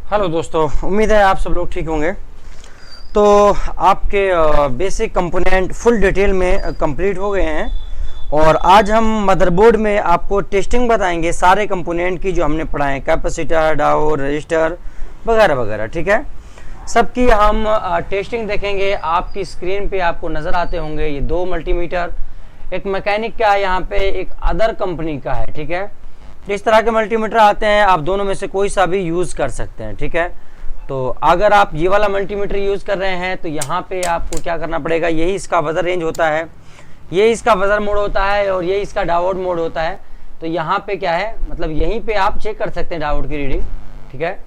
Hello दोस्तों, उम्मीद है आप सब लोग ठीक होंगे। तो आपके बेसिक कंपोनेंट फुल डिटेल में कंप्लीट हो गए हैं और आज हम मदरबोर्ड में आपको टेस्टिंग बताएंगे सारे कंपोनेंट की जो हमने पढ़ाए हैं, कैपेसिटर, डायोड, रजिस्टर वगैरह वगैरह। ठीक है, सबकी हम टेस्टिंग देखेंगे। आपकी स्क्रीन पे आपको नज़र आते होंगे ये दो मल्टीमीटर, एक मैकेनिक का है यहाँ पे, एक अदर कंपनी का है। ठीक है, इस तरह के मल्टीमीटर आते हैं, आप दोनों में से कोई सा भी यूज़ कर सकते हैं। ठीक है, तो अगर आप ये वाला मल्टीमीटर यूज़ कर रहे हैं तो यहाँ पे आपको क्या करना पड़ेगा, यही इसका वज़र रेंज होता है, ये इसका वज़र मोड होता है और ये इसका डायोड मोड होता है। तो यहाँ पे क्या है, मतलब यहीं पे आप चेक कर सकते हैं डायोड की रीडिंग। ठीक है,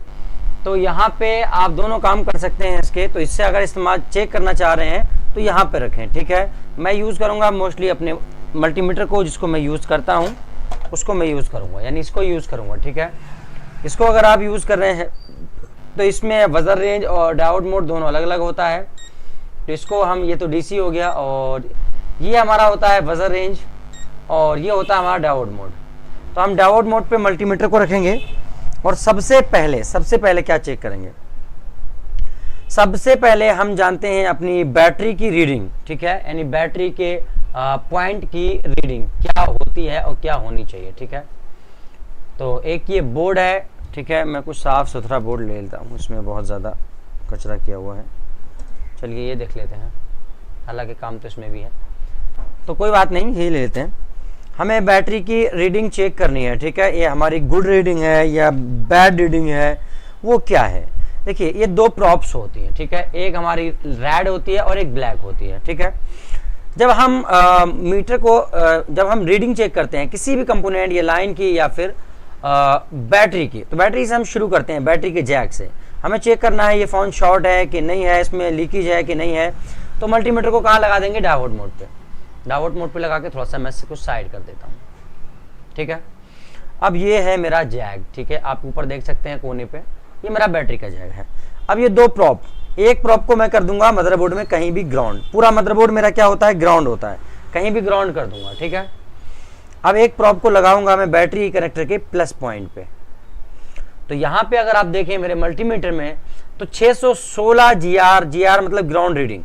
तो यहाँ पे आप दोनों काम कर सकते हैं इसके। तो इससे अगर इस्तेमाल चेक करना चाह रहे हैं तो यहाँ पे रखें। ठीक है, मैं यूज़ करूँगा मोस्टली अपने मल्टीमीटर को, जिसको मैं यूज़ करता हूँ उसको मैं यूज़ करूँगा, यानी इसको यूज़ करूँगा। ठीक है, इसको अगर आप यूज़ कर रहे हैं तो इसमें वज़र रेंज और डायोड मोड दोनों अलग अलग होता है। तो इसको हम, ये तो डीसी हो गया और ये हमारा होता है वज़र रेंज और ये होता है हमारा डायोड मोड। तो हम डायोड मोड पे मल्टीमीटर को रखेंगे और सबसे पहले क्या चेक करेंगे, सबसे पहले हम जानते हैं अपनी बैटरी की रीडिंग। ठीक है, यानी बैटरी के पॉइंट की रीडिंग क्या होती है और क्या होनी चाहिए। ठीक है, तो एक ये बोर्ड है। ठीक है, मैं कुछ साफ़ सुथरा बोर्ड ले लेता हूँ, इसमें बहुत ज़्यादा कचरा किया हुआ है। चलिए ये देख लेते हैं, हालांकि काम तो इसमें भी है, तो कोई बात नहीं, ये ले लेते हैं। हमें बैटरी की रीडिंग चेक करनी है। ठीक है, ये हमारी गुड रीडिंग है या बैड रीडिंग है, वो क्या है। देखिए, ये दो प्रॉप्स होती हैं। ठीक है, एक हमारी रेड होती है और एक ब्लैक होती है। ठीक है, जब हम मीटर को जब हम रीडिंग चेक करते हैं किसी भी कंपोनेंट या लाइन की या फिर बैटरी की, तो बैटरी से हम शुरू करते हैं, बैटरी के जैक से। हमें चेक करना है ये फ़ोन शॉर्ट है कि नहीं है, इसमें लीकेज है कि नहीं है। तो मल्टीमीटर को कहाँ लगा देंगे, डायोड मोड पे। डायोड मोड पे लगा के थोड़ा सा मैं इसको साइड कर देता हूँ। ठीक है, अब ये है मेरा जैक। ठीक है, आप ऊपर देख सकते हैं कोने पे, ये मेरा बैटरी का जैक है। अब ये दो प्रॉप, एक प्रॉप को मैं कर दूंगा मदरबोर्ड में कहीं भी ग्राउंड, पूरा मदरबोर्ड मेरा क्या होता है, ग्राउंड होता है, कहीं भी ग्राउंड कर दूंगा। ठीक है, अब एक प्रॉप को लगाऊंगा मैं बैटरी कनेक्टर के प्लस पॉइंट पे। तो यहाँ पे अगर आप देखें मेरे मल्टीमीटर में तो 616 GR मतलब ग्राउंड रीडिंग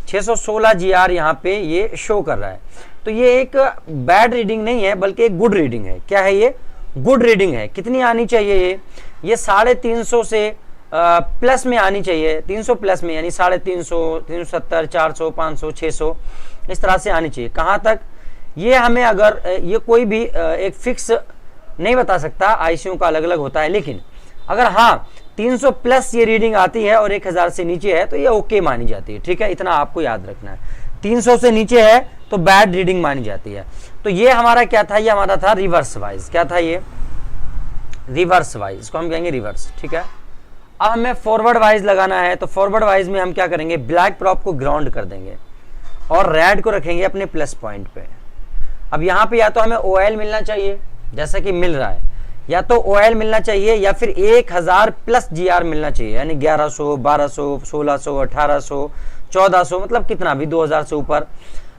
616 GR यहाँ पे ये शो कर रहा है। तो ये एक बैड रीडिंग नहीं है बल्कि एक गुड रीडिंग है। क्या है ये, गुड रीडिंग है। कितनी आनी चाहिए ये 350 से प्लस में आनी चाहिए, 300 प्लस में, यानी 350, 370, 400, 500, 600 इस तरह से आनी चाहिए। कहाँ तक ये हमें, अगर ये कोई भी एक फिक्स नहीं बता सकता, आईसीयू का अलग अलग होता है, लेकिन अगर हाँ 300 प्लस ये रीडिंग आती है और 1000 से नीचे है तो ये ओके मानी जाती है। ठीक है, इतना आपको याद रखना है। 300 से नीचे है तो बैड रीडिंग मानी जाती है। तो ये हमारा क्या था, ये हमारा था रिवर्स वाइज। क्या था ये, रिवर्स वाइज, इसको हम कहेंगे रिवर्स। ठीक है, अब हमें फॉरवर्ड वाइज लगाना है। तो फॉरवर्ड वाइज में हम क्या करेंगे, ब्लैक प्रॉप को ग्राउंड कर देंगे और रेड को रखेंगे अपने प्लस पॉइंट पे। अब यहाँ पे या तो हमें OIL मिलना चाहिए जैसा कि मिल रहा है, या तो OIL मिलना चाहिए या फिर 1000 प्लस GR मिलना चाहिए, यानी 1100, 1200, 1600, 1800, 1400, मतलब कितना भी 2000 से ऊपर,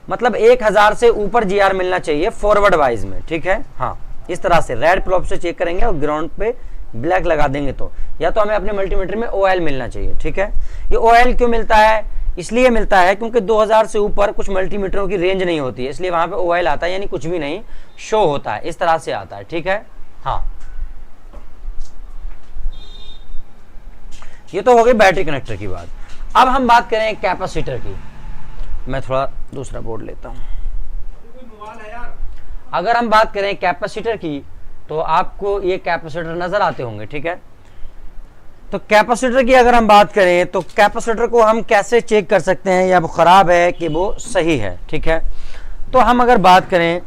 मतलब 1000 से ऊपर GR मिलना चाहिए फॉरवर्ड वाइज में। ठीक है, हाँ इस तरह से रेड प्रॉप से चेक करेंगे और ग्राउंड पे ब्लैक लगा देंगे। तो या तो हमें अपने मल्टीमीटर में OIL मिलना चाहिए। ठीक है, ये OIL क्यों मिलता है, इसलिए मिलता है क्योंकि 2000 से ऊपर कुछ मल्टीमीटरों की रेंज नहीं होती है, इसलिए वहां पे OIL आता है, यानी कुछ भी नहीं शो होता है, इस तरह से आता है। ठीक है, हाँ ये तो हो गई बैटरी कनेक्टर की बात। अब हम बात करें कैपेसिटर की। मैं थोड़ा दूसरा बोर्ड लेता हूं। अगर हम बात करें कैपेसिटर की तो आपको ये कैपेसिटर नजर आते होंगे। ठीक है, तो कैपेसिटर की अगर हम बात करें तो कैपेसिटर को हम कैसे चेक कर सकते हैं, या वो खराब है कि वो सही है। ठीक है, तो हम अगर बात करें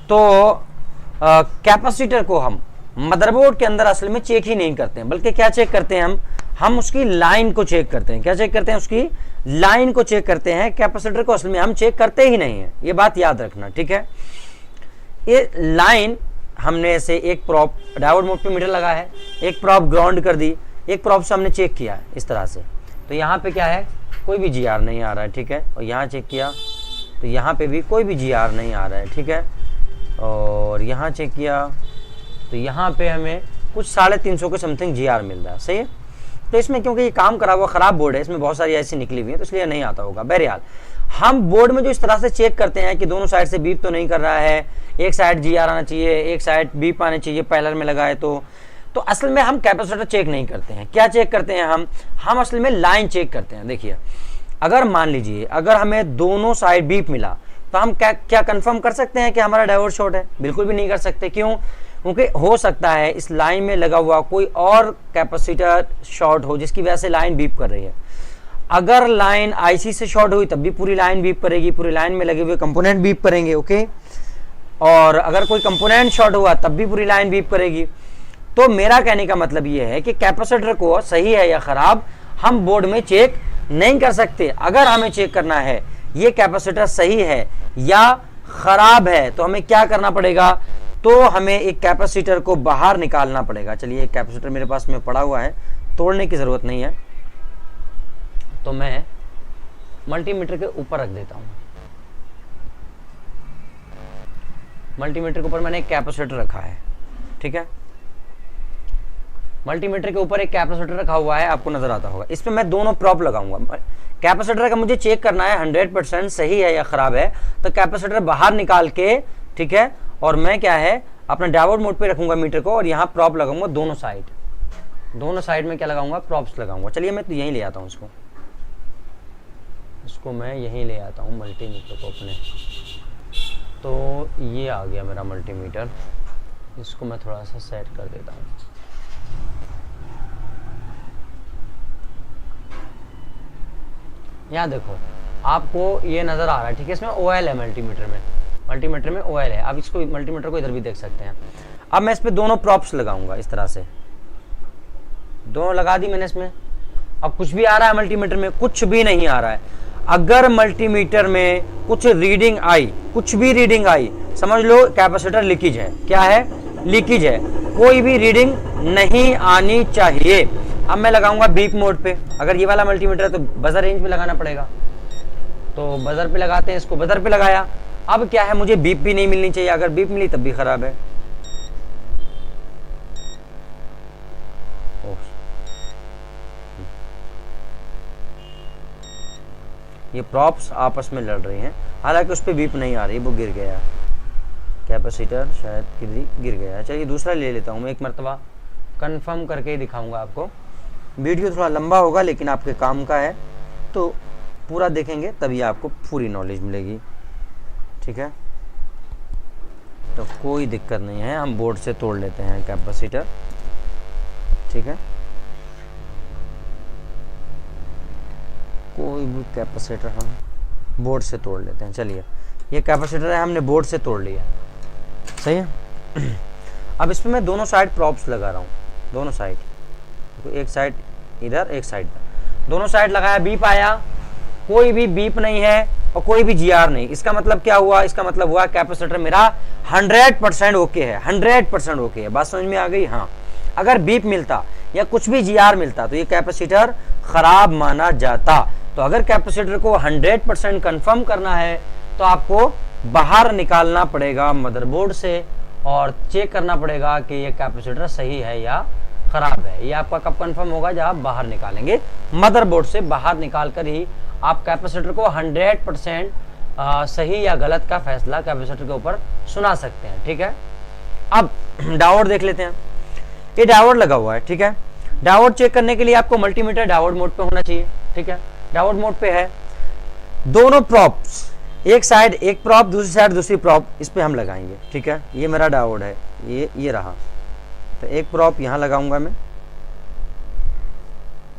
तो कैपेसिटर को हम मदरबोर्ड के अंदर असल में चेक ही नहीं करते हैं, बल्कि क्या चेक करते हैं, हम उसकी लाइन को चेक करते हैं। क्या चेक करते हैं, उसकी लाइन को चेक करते हैं। कैपेसिटर को असल में हम चेक करते ही नहीं है, ये बात याद रखना। ठीक है, ये लाइन हमने ऐसे एक प्रॉप डायोड मोड पे मीटर लगा है, एक प्रॉप ग्राउंड कर दी, एक प्रॉप से हमने चेक किया इस तरह से। तो यहाँ पे क्या है, कोई भी GR नहीं आ रहा है। ठीक है, और यहाँ चेक किया तो यहाँ पे भी कोई भी GR नहीं आ रहा है। ठीक है, और यहाँ चेक किया तो यहाँ पे हमें कुछ 350 के समथिंग GR मिल रहा है, सही है। तो इसमें क्योंकि ये काम करा हुआ ख़राब बोर्ड है, इसमें बहुत सारी ऐसी निकली हुई है, तो इसलिए नहीं आता होगा। बहरहाल हम बोर्ड में जो इस तरह से चेक करते हैं कि दोनों साइड से बीप तो नहीं कर रहा है, एक साइड GR आना चाहिए, एक साइड बीप आना चाहिए पैरेलल में लगाए, तो असल में हम कैपेसिटर चेक नहीं करते हैं। क्या चेक करते हैं हम असल में लाइन चेक करते हैं। देखिए, अगर मान लीजिए अगर हमें दोनों साइड बीप मिला तो हम क्या कंफर्म कर सकते हैं कि हमारा डायोड शॉर्ट है? बिल्कुल भी नहीं कर सकते। क्यों? क्योंकि हो सकता है इस लाइन में लगा हुआ कोई और कैपेसिटर शॉर्ट हो जिसकी वजह से लाइन बीप कर रही है। अगर लाइन IC से शॉर्ट हुई तब भी पूरी लाइन बीप करेगी, पूरी लाइन में लगे हुए कंपोनेंट बीप करेंगे, ओके। और अगर कोई कंपोनेंट शॉर्ट हुआ तब भी पूरी लाइन बीप करेगी। तो मेरा कहने का मतलब ये है कि कैपेसिटर को सही है या खराब हम बोर्ड में चेक नहीं कर सकते। अगर हमें चेक करना है ये कैपेसिटर सही है या खराब है तो हमें क्या करना पड़ेगा? तो हमें एक कैपेसिटर को बाहर निकालना पड़ेगा। चलिए, एक कैपेसिटर मेरे पास में पड़ा हुआ है, तोड़ने की जरूरत नहीं है, तो मैं मल्टीमीटर के ऊपर रख देता हूं। मल्टीमीटर के ऊपर मैंने एक कैपेसिटर रखा है, ठीक है। मल्टीमीटर के ऊपर एक कैपेसिटर रखा हुआ है, आपको नजर आता होगा। इस पे मैं दोनों प्रॉप लगाऊंगा। कैपेसिटर का मुझे चेक करना है 100% सही है या खराब है, तो कैपेसिटर बाहर निकाल के, ठीक है, और मैं क्या है अपना डायोड मोड पे रखूंगा मीटर को, और यहाँ प्रॉप लगाऊंगा दोनों साइड में क्या लगाऊंगा? प्रॉप्स लगाऊंगा। चलिए, मैं तो यहीं ले आता हूँ इसको मैं यहीं ले आता हूँ मल्टीमीटर को अपने। तो ये आ गया मेरा मल्टीमीटर, इसको मैं थोड़ा सा सेट कर देता हूँ। यहाँ देखो, आपको ये नज़र आ रहा है, ठीक है। इसमें OL है मल्टीमीटर में OL है। आप इसको मल्टीमीटर को इधर भी देख सकते हैं। अब मैं इस पे दोनों प्रॉप्स लगाऊंगा, इस तरह से दोनों लगा दी मैंने इसमें। अब कुछ भी आ रहा है मल्टीमीटर में? कुछ भी नहीं आ रहा है। अगर मल्टीमीटर में कुछ रीडिंग आई, कुछ भी रीडिंग आई, समझ लो कैपेसिटर लीकेज है। क्या है? लीकेज है। कोई भी रीडिंग नहीं आनी चाहिए। अब मैं लगाऊंगा बीप मोड पे। अगर ये वाला मल्टीमीटर है तो बजर रेंज पे लगाना पड़ेगा, तो बजर पे लगाते हैं इसको। बजर पे लगाया, अब क्या है, मुझे बीप भी नहीं मिलनी चाहिए। अगर बीप मिली तब भी खराब है। ये प्रॉप्स आपस में लड़ रही हैं, हालांकि उस पर बीप नहीं आ रही, वो गिर गया कैपेसिटर, शायद गिर गया। चलिए, दूसरा ले लेता हूँ मैं, एक मरतबा कंफर्म करके ही दिखाऊंगा आपको। वीडियो थोड़ा लंबा होगा लेकिन आपके काम का है, तो पूरा देखेंगे तभी आपको पूरी नॉलेज मिलेगी, ठीक है। तो कोई दिक्कत नहीं है, हम बोर्ड से तोड़ लेते हैं कैपेसिटर, ठीक है। कोई भी कैपेसिटर हम बोर्ड से तोड़ लेते हैं। चलिए, ये कैपेसिटर है, हमने बोर्ड से तोड़ लिया, सही है। अब इसमें मैं दोनों साइड प्रॉप्स लगा रहा हूँ, दोनों साइड, तो एक साइड इधर, एक साइड इधर, दोनों साइड लगाया। बीप आया, कोई भी बीप नहीं है और कोई भी GR नहीं। इसका मतलब क्या हुआ? इसका मतलब हुआ कैपेसिटर मेरा 100% ओके है, 100% ओके है। बात समझ में आ गई? हाँ। अगर बीप मिलता या कुछ भी GR मिलता तो ये कैपेसिटर खराब माना जाता। तो अगर कैपेसिटर को 100% कंफर्म करना है तो आपको बाहर निकालना पड़ेगा मदरबोर्ड से और चेक करना पड़ेगा कि ये कैपेसिटर सही है या खराब है। ये आपका कब कंफर्म होगा? जब आप बाहर निकालेंगे, मदरबोर्ड से बाहर निकाल कर ही आप कैपेसिटर को 100% सही या गलत का फैसला कैपेसिटर के ऊपर सुना सकते हैं, ठीक है। अब डायोड देख लेते हैं। ये डायोड लगा हुआ है, ठीक है। डायोड चेक करने के लिए आपको मल्टीमीटर डायोड मोड पे होना चाहिए, ठीक है। डायोड मोड पे है, दोनों प्रॉप्स, एक साइड एक प्रॉप, दूसरी साइड दूसरी प्रॉप, इस पे हम लगाएंगे, ठीक है। ये मेरा डायोड है, ये रहा, तो एक प्रॉप यहाँ लगाऊंगा मैं,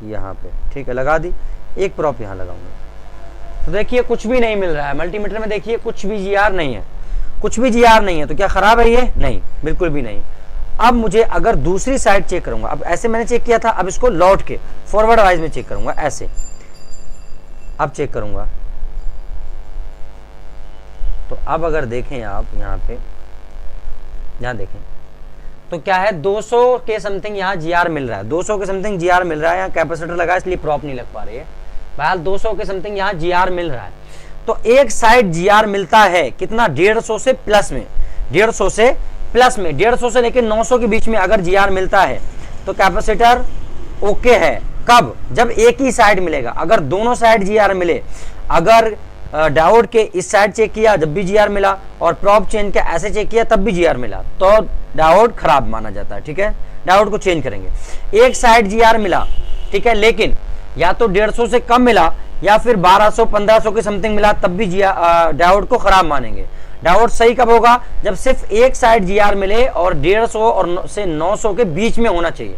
यहाँ पे, ठीक है, लगा दी। एक प्रॉप यहाँ लगाऊंगा, तो देखिए कुछ भी नहीं मिल रहा है मल्टीमीटर में। देखिए कुछ भी GR नहीं है, कुछ भी GR नहीं है। तो क्या खराब है ये? नहीं, बिल्कुल भी नहीं। अब मुझे अगर दूसरी साइड चेक करूंगा, अब ऐसे मैंने चेक किया था, अब इसको लौट के फॉरवर्ड वाइज में चेक करूंगा, ऐसे अब चेक करूंगा। तो अब अगर देखें आप यहाँ पे, यहाँ देखें तो क्या है, 200 के समथिंग यहाँ GR मिल रहा है, 200 के समथिंग GR मिल रहा है। यहाँ कैपेसिटर लगा इसलिए प्रॉप नहीं लग पा रही है, बहरहाल 200 के समथिंग यहाँ GR मिल रहा है। तो एक साइड GR मिलता है कितना? 150 से प्लस में। 150 से प्लस में, 150 से लेकर 900 के बीच में अगर जीआर मिलता है तो कैपेसिटर ओके है। कब? जब एक ही साइड मिलेगा। अगर दोनों साइड जीआर मिले, अगर डायोड के इस साइड चेक किया जब भी जीआर मिला और प्रोब चेंज के ऐसे चेक किया तब भी जीआर मिला, तो डायोड खराब माना जाता है। ठीक है, डायोड को चेंज करेंगे। एक साइड जीआर मिला, ठीक है, लेकिन या तो 150 से कम मिला या फिर 1200-1500 के समथिंग मिला, तब भी डायोड को खराब मानेंगे। डायोड सही कब होगा? जब सिर्फ एक साइड जीआर मिले और 150 और से 900 के बीच में होना चाहिए।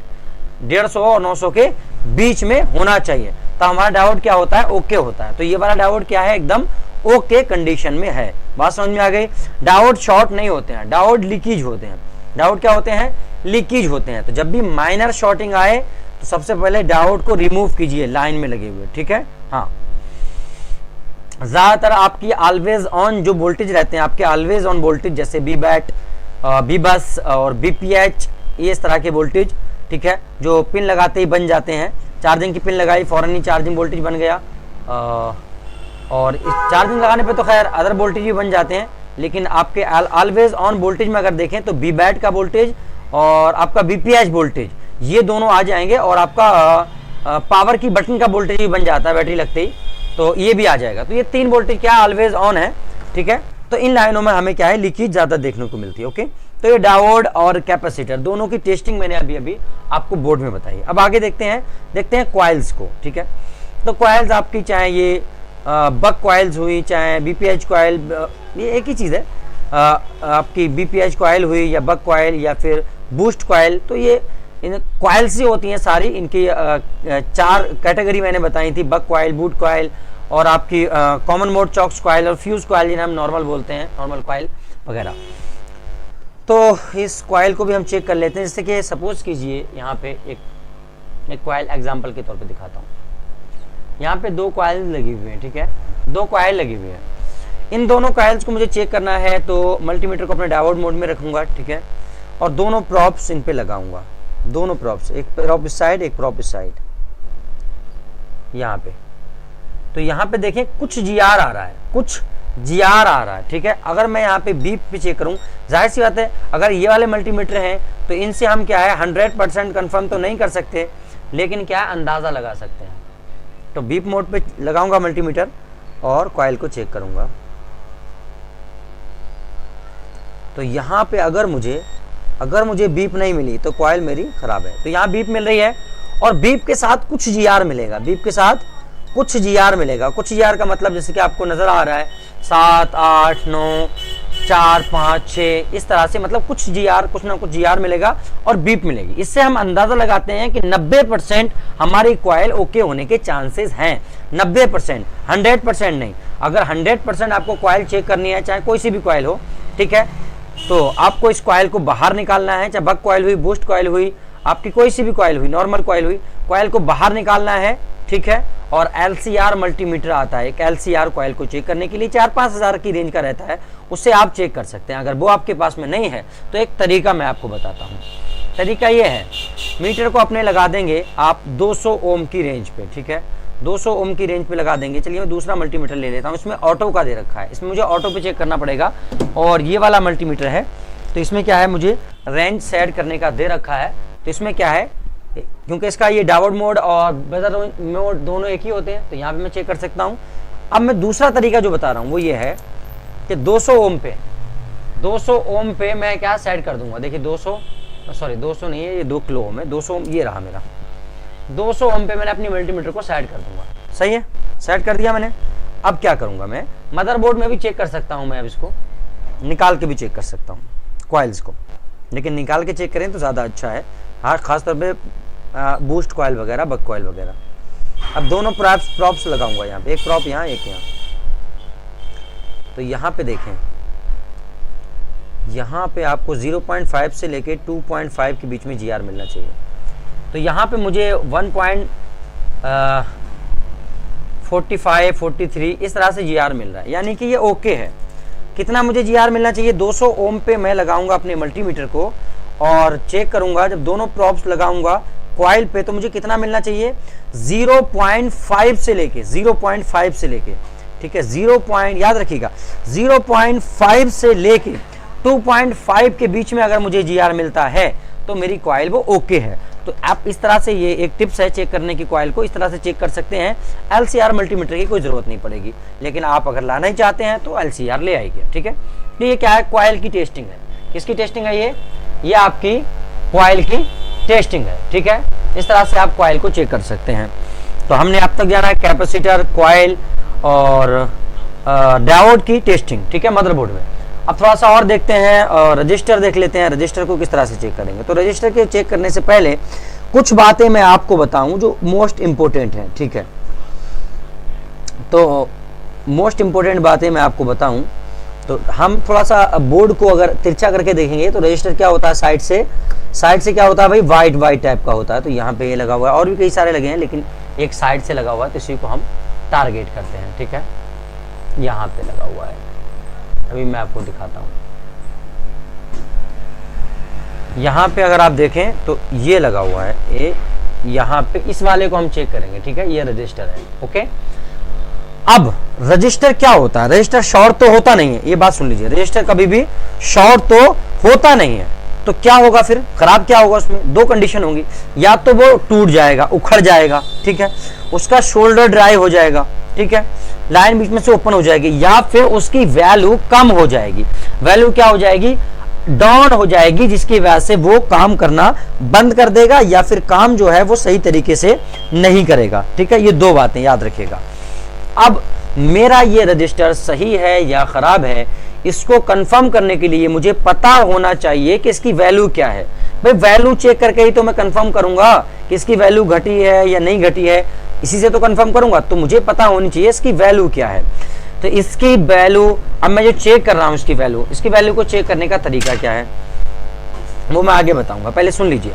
150 और 900 के बीच में होना चाहिए, तो हमारा डायोड क्या होता है? ओके होता है। तो ये वाला डायोड क्या है? एकदम ओके कंडीशन में है। बात समझ में आ गई? डायोड शॉर्ट नहीं होते हैं, डायोड लीकेज होते हैं। डायोड क्या होते हैं? लीकेज होते हैं। तो जब भी माइनर शॉर्टिंग आए तो सबसे पहले डायोड को रिमूव कीजिए लाइन में लगे हुए। ठीक है, हाँ। ज्यादातर आपकी ऑलवेज ऑन जो वोल्टेज रहते हैं, आपके ऑलवेज ऑन वोल्टेज जैसे बी बैट, बी बस और बीपीएच, ये इस तरह के वोल्टेज, ठीक है, जो पिन लगाते ही बन जाते हैं। चार्जिंग की पिन लगाई, फौरन ही चार्जिंग वोल्टेज बन गया। और इस चार्जिंग लगाने पे तो खैर अदर वोल्टेज भी बन जाते हैं, लेकिन आपके ऑलवेज ऑन वोल्टेज में अगर देखें तो बी बैट का वोल्टेज और आपका बीपीएच वोल्टेज, ये दोनों आ जाएंगे। और आपका पावर की बटन का वोल्टेज भी बन जाता है बैटरी लगते ही, तो ये भी आ जाएगा। तो ये 3 वोल्टेज क्या ऑलवेज ऑन है। ठीक है, तो इन लाइनों में हमें क्या है? लीकेज ज्यादा देखने को मिलती है। ओके, तो ये डायोड और कैपेसिटर दोनों की टेस्टिंग मैंने अभी आपको बोर्ड में बताई। अब आगे देखते हैं कॉइल्स को। ठीक है, तो कॉइल्स आपकी चाहे ये बक कॉइल्स हुई, चाहे बीपीएच कॉइल, ये एक ही चीज़ है। आपकी बीपीएच कॉइल हुई या बक कॉइल या फिर बूस्ट कॉइल, तो ये इन कॉइल्स ही होती हैं सारी। इनकी 4 कैटेगरी मैंने बताई थी, बक कॉइल, बूट कॉइल और आपकी कॉमन मोड चॉक्स कॉइल और फ्यूज कॉइल, जिन्हें हम नॉर्मल बोलते हैं, नॉर्मल कॉइल वगैरह। तो इस कॉइल को भी हम चेक कर लेते हैं। जैसे कि सपोज कीजिए यहाँ पे एक कॉइल एग्जांपल के तौर पे दिखाता हूँ। यहाँ पे 2 कॉइल लगी हुई हैं। ठीक है, 2 कॉइल लगी हुई हैं। इन दोनों कॉइल्स को मुझे चेक करना है, तो मल्टीमीटर को अपने डायोड मोड में रखूंगा। ठीक है, और दोनों प्रॉप्स इन पे लगाऊंगा, दोनों प्रॉप्स, एक प्रॉप इस साइड, एक प्रॉप इस साइड, यहाँ पे। तो यहाँ पे देखें कुछ जीआर आ रहा है, कुछ जीआर आ रहा है। ठीक है, अगर मैं यहाँ पे बीप पे चेक करूं, जाहिर सी बात है अगर ये वाले मल्टीमीटर हैं तो इनसे हम क्या है 100% कंफर्म तो नहीं कर सकते, लेकिन क्या है अंदाजा लगा सकते हैं। तो बीप मोड पे लगाऊंगा मल्टीमीटर और कॉइल को चेक करूंगा। तो यहाँ पे अगर मुझे बीप नहीं मिली तो कॉइल मेरी खराब है। तो यहाँ बीप मिल रही है और बीप के साथ कुछ जीआर मिलेगा, बीप के साथ कुछ जीआर मिलेगा। कुछ जीआर का मतलब जैसे कि आपको नजर आ रहा है 7, 8, 9, 4, 5, 6, इस तरह से, मतलब कुछ जीआर, कुछ ना कुछ जीआर मिलेगा और बीप मिलेगी। इससे हम अंदाजा लगाते हैं कि 90% हमारी कॉइल ओके होने के चांसेस हैं। 90%, 100% नहीं। अगर 100% आपको कॉइल चेक करनी है, चाहे कोई सी भी कॉइल हो, ठीक है, तो आपको इस कॉइल को बाहर निकालना है। चाहे बक कॉइल हुई, बूस्ट कॉइल हुई, आपकी कोई सी भी कॉइल हुई, नॉर्मल कॉइल हुई, कॉइल को बाहर निकालना है। ठीक है, और LCR मल्टीमीटर आता है, एक LCR कॉइल को चेक करने के लिए 4-5 हज़ार की रेंज का रहता है, उससे आप चेक कर सकते हैं। अगर वो आपके पास में नहीं है तो एक तरीका मैं आपको बताता हूँ। तरीका ये है, मीटर को अपने लगा देंगे आप 200 ओम की रेंज पे। ठीक है, 200 ओम की रेंज पे लगा देंगे। चलिए मैं दूसरा मल्टीमीटर ले लेता हूँ, इसमें ऑटो का दे रखा है, इसमें मुझे ऑटो पे चेक करना पड़ेगा। और ये वाला मल्टीमीटर है, तो इसमें क्या है, मुझे रेंज सेट करने का दे रखा है। तो इसमें क्या है, क्योंकि इसका ये डायोड मोड और बेजर मोड दोनों एक ही होते हैं, तो यहाँ पे मैं चेक कर सकता हूँ। अब मैं दूसरा तरीका जो बता रहा हूँ वो ये है कि 200 ओम पे मैं क्या सेट कर दूंगा। देखिए 200 नहीं है, ये 2 किलो ओम है, 200 ओम ये रहा मेरा। 200 ओम पे मैंने अपनी मल्टीमीटर को सेट कर दूंगा। सही है, सेट कर दिया मैंने। अब क्या करूंगा, मैं मदरबोर्ड में भी चेक कर सकता हूँ, मैं अब इसको निकाल के भी चेक कर सकता हूँ कॉइल्स को, लेकिन निकाल के चेक करें तो ज़्यादा अच्छा है। हाँ, खासतौर पे बूस्ट कॉइल वगैरह, बक कॉइल वगैरह। अब दोनों प्रॉप्स लगाऊंगा यहाँ पे, एक प्रॉप यहाँ, एक यहाँ। तो यहाँ पे देखें, यहाँ पे आपको 0.5 से लेके 2.5 के बीच में जीआर मिलना चाहिए। तो यहाँ पे मुझे 1.45, 43 इस तरह से जीआर मिल रहा है, यानी कि ये ओके है। कितना मुझे जीआर मिलना चाहिए, 200 ओम पे मैं लगाऊंगा अपने मल्टीमीटर को और चेक करूंगा। जब दोनों प्रॉप्स लगाऊंगा कॉइल पे तो मुझे कितना मिलना चाहिए, 0.5 से लेके, 0.5 से लेके, ठीक है, याद रखिएगा 0.5 से लेके 2.5 के बीच में अगर मुझे GR मिलता है तो मेरी कॉइल वो ओके है। तो आप इस तरह से, ये एक टिप्स है चेक करने की, कॉइल को इस तरह से चेक कर सकते हैं। LCR मल्टीमीटर की कोई जरूरत नहीं पड़ेगी, लेकिन आप अगर लाना ही चाहते हैं तो LCR ले आइए, ठीक है। तो ये क्या है, कॉइल की टेस्टिंग है। किसकी टेस्टिंग है ये आपकी कॉइल की टेस्टिंग है, ठीक है। इस तरह से आप कॉइल को चेक कर सकते हैं। तो हमने अब तक जाना है कैपेसिटर, कॉइल और डायोड की टेस्टिंग, ठीक है, मदरबोर्ड में। अब थोड़ा सा और देखते हैं और रजिस्टर देख लेते हैं, रजिस्टर को किस तरह से चेक करेंगे। तो रजिस्टर के चेक करने से पहले कुछ बातें मैं आपको बताऊं जो मोस्ट इंपोर्टेंट है, ठीक है। तो मोस्ट इंपोर्टेंट बातें मैं आपको बताऊं, तो हम थोड़ा सा बोर्ड को अगर तिरछा करके देखेंगे तो रजिस्टर क्या होता है, साइड से क्या होता है भाई, वाइट टाइप का होता है। तो यहाँ पे ये लगा हुआ है, और भी कई सारे लगे हैं, लेकिन एक साइड से लगा हुआ है, तो इसी को हम टारगेट करते हैं, ठीक है। यहाँ पे लगा हुआ है, अभी मैं आपको दिखाता हूँ। यहाँ पे अगर आप देखें तो ये लगा हुआ है, ये यहाँ पे इस वाले को हम चेक करेंगे, ठीक है। ये रजिस्टर है, ओके। अब रजिस्टर क्या होता है, रजिस्टर शॉर्ट तो होता नहीं है, ये बात सुन लीजिए। रजिस्टर कभी भी शॉर्ट तो होता नहीं है, तो क्या होगा फिर, खराब क्या होगा उसमें, दो कंडीशन होंगी। या तो वो टूट जाएगा, उखड़ जाएगा, ठीक है, उसका शोल्डर ड्राई हो जाएगा, ठीक है, लाइन बीच में से ओपन हो जाएगी, या फिर उसकी वैल्यू कम हो जाएगी। वैल्यू क्या हो जाएगी, डाउन हो जाएगी, जिसकी वजह से वो काम करना बंद कर देगा, या फिर काम जो है वो सही तरीके से नहीं करेगा, ठीक है। ये दो बातें याद रखिएगा। अब मेरा ये रजिस्टर सही है या खराब है, इसको कंफर्म करने के लिए मुझे पता होना चाहिए कि इसकी वैल्यू क्या है। भाई वैल्यू चेक करके ही तो मैं कंफर्म करूंगा कि इसकी वैल्यू घटी है या नहीं घटी है, इसी से तो कंफर्म करूंगा। तो मुझे पता होनी चाहिए इसकी वैल्यू क्या है। तो इसकी वैल्यू, अब मैं जो चेक कर रहा हूं इसकी वैल्यू को चेक करने का तरीका क्या है वो मैं आगे बताऊंगा, पहले सुन लीजिए।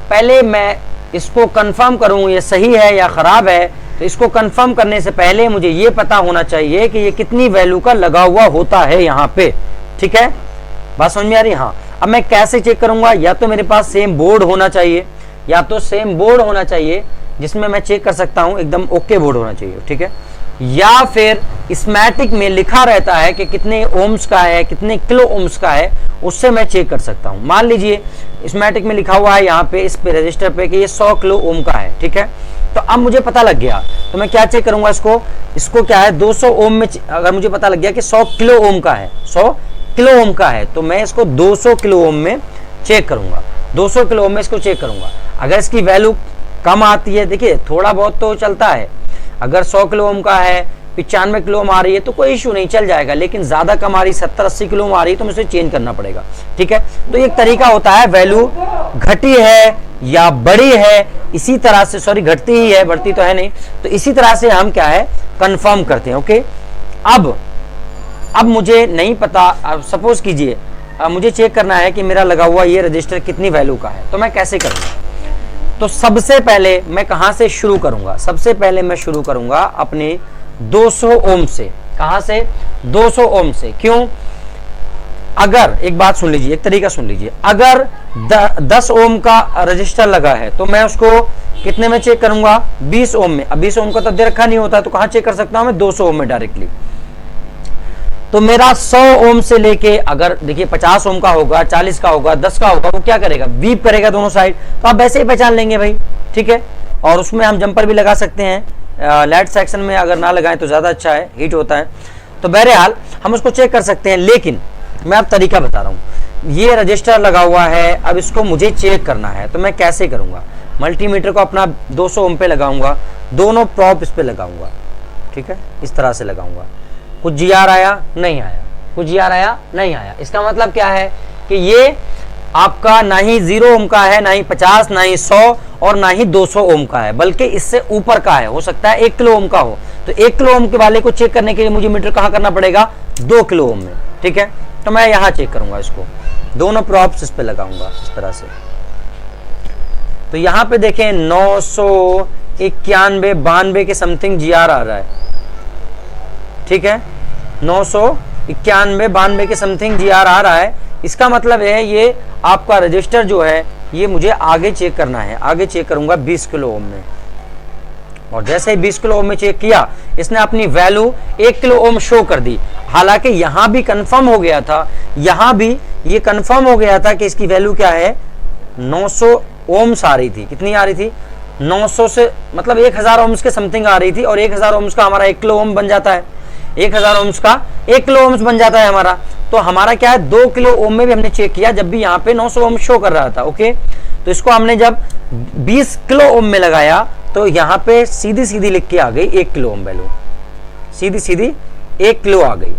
पहले मैं इसको कंफर्म करूं ये सही है या खराब है, तो इसको कंफर्म करने से पहले मुझे ये पता होना चाहिए कि ये कितनी वैल्यू का लगा हुआ होता है यहाँ पे, ठीक है। बात समझ में आ रही है? हाँ। अब मैं कैसे चेक करूंगा, या तो मेरे पास सेम बोर्ड होना चाहिए, जिसमें मैं चेक कर सकता हूं, एकदम ओके बोर्ड होना चाहिए, ठीक है। या फिर स्कीमेटिक में लिखा रहता है कि कितने ओम्स का है, कितने किलो ओम्स का है, उससे मैं चेक कर सकता हूं। मान लीजिए स्कीमेटिक में लिखा हुआ है यहाँ पे इस पे रजिस्टर पे कि ये 100 किलो ओम का है, ठीक है। तो अब मुझे पता लग गया, तो मैं क्या चेक करूंगा, इसको क्या है 200 ओम में, अगर मुझे पता लग गया कि 100 किलो ओम का है, 100 किलो ओम का है, तो मैं इसको 200 किलो ओम में चेक करूंगा, 200 किलो ओम में इसको चेक करूंगा। अगर इसकी वैल्यू कम आती है, देखिए थोड़ा बहुत तो चलता है, अगर 100 किलो ओम का है 95 किलो ओम आ रही है तो कोई इशू नहीं, चल जाएगा। लेकिन ज्यादा कम आ रही, 70-80 किलो ओम आ रही है तो मुझे चेंज करना पड़ेगा, ठीक है। तो एक तरीका होता है, वैल्यू घटी है या बढ़ी है, इसी तरह से, सॉरी घटती ही है, बढ़ती तो है नहीं, तो इसी तरह से हम क्या है कंफर्म करते हैं, ओके। अब मुझे नहीं पता, सपोज कीजिए मुझे चेक करना है कि मेरा लगा हुआ ये रजिस्टर कितनी वैल्यू का है, तो मैं कैसे करूंगा। तो सबसे पहले मैं कहां से शुरू करूंगा, सबसे पहले मैं शुरू करूंगा अपने 200 ओम से। कहां से, 200 ओम से। क्यों, अगर एक बात सुन लीजिए, एक तरीका सुन लीजिए, अगर 10 ओम का रजिस्टर लगा है तो मैं उसको कितने में चेक करूंगा, 20 ओम में। अब 20 ओम का तो दे रखा नहीं होता, तो कहां चेक कर सकता हूं मैं, 200 ओम में डायरेक्टली। तो मेरा 100 ओम से लेके, अगर देखिए 50 ओम का होगा, 40 का होगा, 10 का होगा, वो क्या करेगा, बीप करेगा दोनों साइड, तो आप वैसे ही पहचान लेंगे भाई, ठीक है। और उसमें हम जंपर भी लगा सकते हैं, लाइट सेक्शन में अगर ना लगाएं तो ज्यादा अच्छा है, हीट होता है। तो बहरहाल हम उसको चेक कर सकते हैं, लेकिन मैं अब तरीका बता रहा हूं। ये रजिस्टर लगा हुआ है, अब इसको मुझे चेक करना है, तो मैं कैसे करूंगा, मल्टीमीटर को अपना 200 ओम पे लगाऊंगा, दोनों प्रॉप इस पे लगाऊंगा, ठीक है, इस तरह से लगाऊंगा। कुछ GR आया, नहीं आया, कुछ GR आया, नहीं आया। इसका मतलब क्या है कि ये आपका ना ही 0 ओम का है, ना ही 50, ना ही 100 और ना ही 200 ओम का है, बल्कि इससे ऊपर का है, हो सकता है 1 किलो ओम का हो। तो 1 किलो ओम के वाले को चेक करने के लिए मुझे मीटर कहां करना पड़ेगा, 2 किलो ओम में, ठीक है। तो मैं यहां चेक करूंगा, इसको दोनों प्रॉप्स इस पे लगाऊंगा इस तरह से। तो यहां पे देखें 991-92 के समथिंग GR आ रहा है, ठीक है, 991-92 के समथिंग GR आ रहा है। इसका मतलब है ये आपका रजिस्टर जो है ये मुझे आगे चेक करना है, आगे चेक करूंगा 20 किलो ओम में। और जैसे ही 20 किलो ओम में चेक किया, इसने अपनी वैल्यू 1 किलो ओम शो कर दी। हालांकि यहां भी कंफर्म हो गया था, यहां भी ये कंफर्म हो गया था कि इसकी वैल्यू क्या है, 900 ओम्स आ रही थी। कितनी आ रही थी, 900 से मतलब 1000 ओम्स के समथिंग आ रही थी, और 1000 ओम्स का हमारा 1 किलो ओम बन जाता है। 1000 ओम्स का 1 किलो ओम्स बन जाता है हमारा। तो हमारा क्या है, 2 किलो ओम में भी हमने चेक किया जब भी यहाँ पे 900 ओम शो कर रहा था। ओके, तो इसको हमने जब 20 किलो ओम में लगाया तो यहाँ पे सीधी सीधी लिख के आ गई 1 किलो ओम वैल्यू, सीधी सीधी 1 किलो आ गई।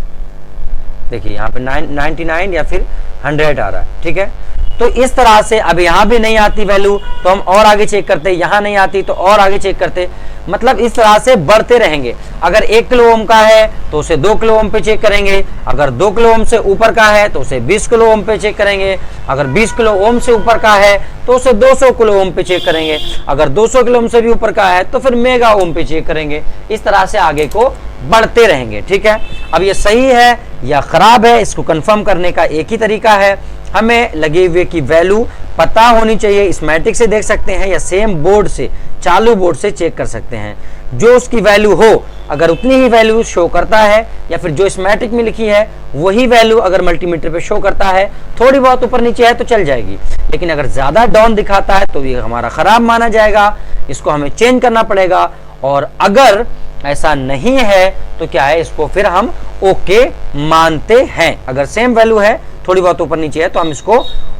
देखिए यहाँ पे 99 या फिर 100 आ रहा है। ठीक है, तो इस तरह से अब यहाँ भी नहीं आती वैल्यू तो हम और आगे चेक करते, यहाँ नहीं आती तो और आगे चेक करते, मतलब इस तरह से बढ़ते रहेंगे। अगर 1 किलो ओम का है तो उसे 2 किलो ओम पे चेक करेंगे, अगर 2 किलो ओम से ऊपर का है तो उसे 20 किलो ओम पे चेक करेंगे, अगर 20 किलो ओम से ऊपर का है तो उसे 200 किलो ओम पे चेक करेंगे, अगर 200 किलो ओम से भी ऊपर का है तो फिर मेगा ओम पे चेक करेंगे। इस तरह से आगे को बढ़ते रहेंगे। ठीक है, अब ये सही है या खराब है इसको कंफर्म करने का एक ही तरीका है, हमें लगे हुए की वैल्यू पता होनी चाहिए। स्कीमेटिक से देख सकते हैं या सेम बोर्ड से, चालू बोर्ड से चेक कर सकते हैं। जो उसकी वैल्यू हो, अगर उतनी ही वैल्यू शो करता है या फिर जो स्कीमेटिक में लिखी है वही वैल्यू अगर मल्टीमीटर पे शो करता है, थोड़ी बहुत ऊपर नीचे है तो चल जाएगी, लेकिन अगर ज्यादा डाउन दिखाता है तो ये हमारा खराब माना जाएगा, इसको हमें चेंज करना पड़ेगा। और अगर ऐसा नहीं है तो क्या है, इसको फिर हम ओके मानते हैं। अगर सेम वैल्यू है, थोड़ी बहुत ऊपर नीचे है तो हम इसको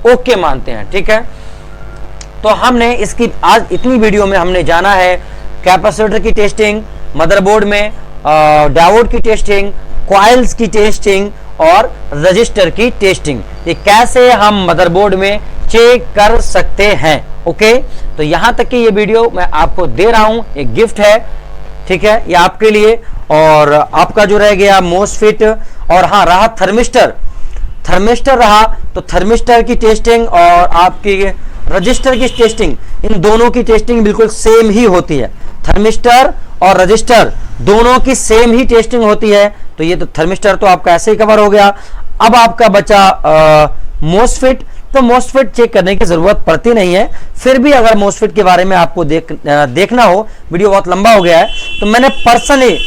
ओके मानते हैं। ठीक है, तो हमने इसकी आज इतनी वीडियो में हमने जाना है कैपेसिटर की टेस्टिंग, मदरबोर्ड में डायोड की टेस्टिंग, कॉइल्स की टेस्टिंग और रजिस्टर की टेस्टिंग, ये कैसे हम मदरबोर्ड में चेक कर सकते हैं। ओके, तो यहां तक की ये वीडियो मैं आपको दे रहा हूं, एक गिफ्ट है। ठीक है, ये आपके लिए। और आपका जो रह गया मोसफिट, और हाँ रहा थर्मिस्टर रहा, तो थर्मिस्टर की टेस्टिंग और आपकी रजिस्टर की टेस्टिंग, इन दोनों की टेस्टिंग बिल्कुल सेम ही होती है। थर्मिस्टर और रजिस्टर दोनों की सेम ही टेस्टिंग होती है। तो ये तो थर्मिस्टर तो आपका ऐसे ही कवर हो गया। अब आपका बचा मोसफिट, तो मोसफिट चेक करने की जरूरत पड़ती नहीं है। फिर भी अगर मोसफिट के बारे में आपको देखना हो, वीडियो बहुत लंबा हो गया है, तो मैंने पर्सनली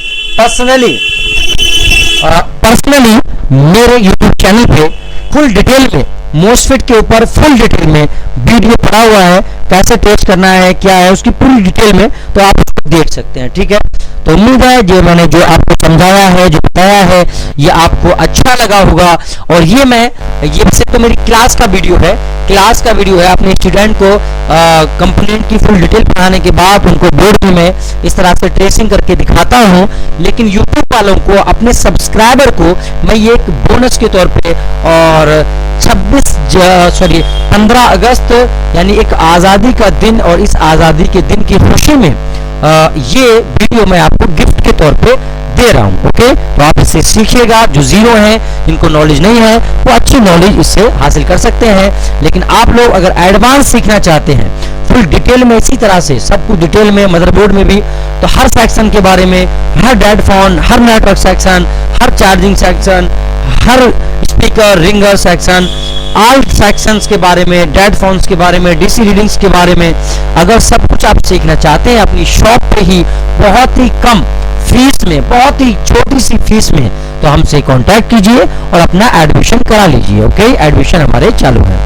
मेरे YouTube चैनल पे फुल डिटेल में मोसफिट के ऊपर फुल डिटेल में वीडियो पड़ा हुआ है, कैसे टेस्ट करना है क्या है उसकी पूरी डिटेल में, तो आप उसको देख सकते हैं। ठीक है, तो उम्मीद है जो मैंने जो आपको समझाया है, जो बताया है, ये आपको अच्छा लगा होगा। और ये सिर्फ तो मेरी क्लास का वीडियो है, अपने स्टूडेंट को कंपोनेंट की फुल डिटेल पढ़ाने के बाद उनको बोर्ड में मैं इस तरह से ट्रेसिंग करके दिखाता हूँ। लेकिन यूट्यूब वालों को, अपने सब्सक्राइबर को मैं ये एक बोनस के तौर पे और 15 अगस्त यानी एक आज़ादी का दिन, और इस आज़ादी के दिन की खुशी में ये वीडियो मैं आपको गिफ्ट के तौर पे दे रहा हूँ। ओके, तो आप इससे सीखिएगा। जो जीरो हैं, जिनको नॉलेज नहीं है, वो अच्छी नॉलेज इससे हासिल कर सकते हैं। लेकिन आप लोग अगर एडवांस सीखना चाहते हैं फुल डिटेल में, इसी तरह से सब कुछ डिटेल में मदरबोर्ड में भी, तो हर सेक्शन के बारे में, हर डेड फोन, हर नेटवर्क सेक्शन, हर चार्जिंग सेक्शन, हर speaker ringer section, all sections के बारे में, डेड फोन्स के बारे में, डीसी रीडिंग्स के बारे में, अगर सब कुछ आप सीखना चाहते हैं अपनी शॉप पे ही बहुत ही कम फीस में, बहुत ही छोटी सी फीस में, तो हमसे कांटेक्ट कीजिए और अपना एडमिशन करा लीजिए। ओके, एडमिशन हमारे चालू है।